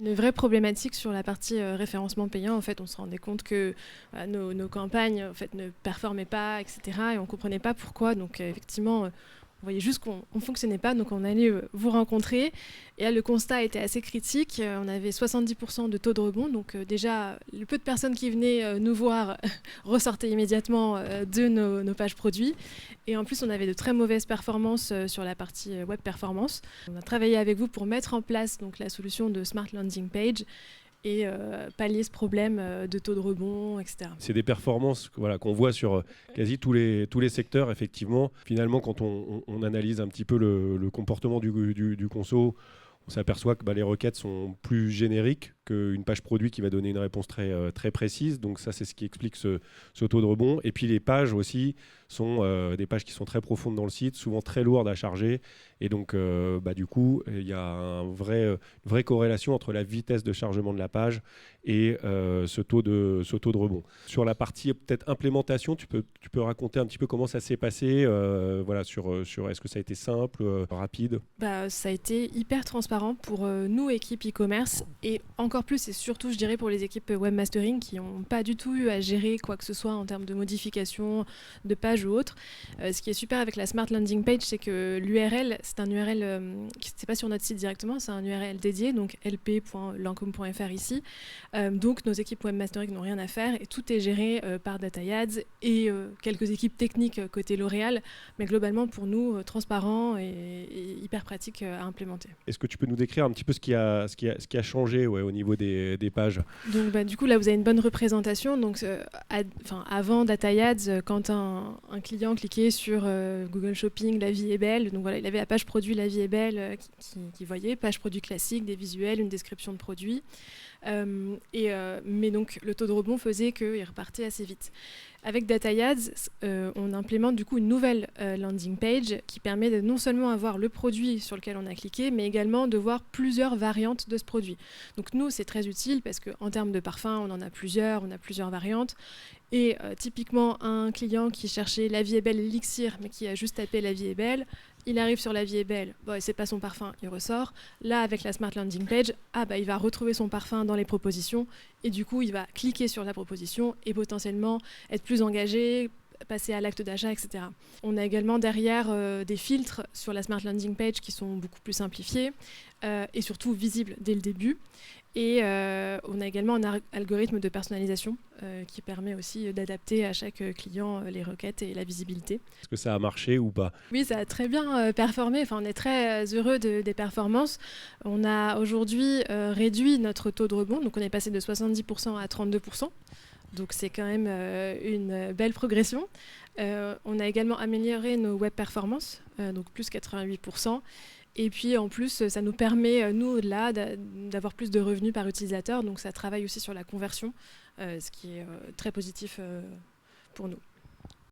Une vraie problématique sur la partie référencement payant. En fait, on se rendait compte que nos campagnes en fait, ne performaient pas, etc. Et on ne comprenait pas pourquoi. Donc, effectivement, on voyait juste qu'on ne fonctionnait pas. Donc, on allait vous rencontrer. Et là, le constat était assez critique. On avait 70% de taux de rebond. Donc, déjà, le peu de personnes qui venaient nous voir ressortaient immédiatement de nos pages produits. Et en plus, on avait de très mauvaises performances sur la partie web performance. On a travaillé avec vous pour mettre en place donc, la solution de Smart Landing Page et pallier ce problème de taux de rebond, etc. C'est des performances qu'on voit sur quasi tous les secteurs, effectivement. Finalement, quand on analyse un petit peu le comportement du conso, on s'aperçoit que les requêtes sont plus génériques qu'une page produit qui va donner une réponse très précise. Donc ça, c'est ce qui explique ce taux de rebond. Et puis les pages aussi sont des pages qui sont très profondes dans le site, souvent très lourdes à charger. Et donc, du coup, il y a une vraie corrélation entre la vitesse de chargement de la page et ce taux de rebond. Sur la partie peut-être implémentation, tu peux raconter un petit peu comment ça s'est passé, sur est-ce que ça a été simple, rapide? Ça a été hyper transparent pour nous, équipe e-commerce, et encore plus et surtout, je dirais, pour les équipes webmastering qui n'ont pas du tout eu à gérer quoi que ce soit en termes de modification de page ou autre. Ce qui est super avec la Smart Landing Page, c'est que l'URL, c'est un URL qui n'est pas sur notre site directement, c'est un URL dédié, donc lp.lancôme.fr ici. Donc nos équipes webmastering n'ont rien à faire et tout est géré par DataYads et quelques équipes techniques côté L'Oréal, mais globalement pour nous transparent et hyper pratique à implémenter. Est-ce que tu peux nous décrire un petit peu ce qui a changé au niveau des pages? Donc du coup là vous avez une bonne représentation. Donc avant DataYads, quand un client cliquait sur Google Shopping, La vie est belle, donc voilà, il avait la page produit La vie est belle qui voyait, page produit classique, des visuels, une description de produit. Mais donc le taux de rebond faisait qu'il repartait assez vite. Avec DataYads, on implémente du coup une nouvelle landing page qui permet de non seulement avoir le produit sur lequel on a cliqué, mais également de voir plusieurs variantes de ce produit. Donc nous, c'est très utile parce qu'en termes de parfum, on en a plusieurs, on a plusieurs variantes. Et typiquement, un client qui cherchait La vie est belle Elixir, mais qui a juste tapé La vie est belle, il arrive sur La vie est belle, c'est pas son parfum, il ressort. Là, avec la Smart Landing Page, il va retrouver son parfum dans les propositions et du coup, il va cliquer sur la proposition et potentiellement être plus engagé, passer à l'acte d'achat, etc. On a également derrière des filtres sur la Smart Landing Page qui sont beaucoup plus simplifiés et surtout visibles dès le début. Et on a également un algorithme de personnalisation qui permet aussi d'adapter à chaque client les requêtes et la visibilité. Est-ce que ça a marché ou pas? Oui, ça a très bien performé. Enfin, on est très heureux des performances. On a aujourd'hui réduit notre taux de rebond. Donc on est passé de 70% à 32%. Donc c'est quand même une belle progression. On a également amélioré nos web performances, donc plus 88%. Et puis en plus, ça nous permet, nous, au-delà, d'avoir plus de revenus par utilisateur. Donc ça travaille aussi sur la conversion, ce qui est très positif pour nous.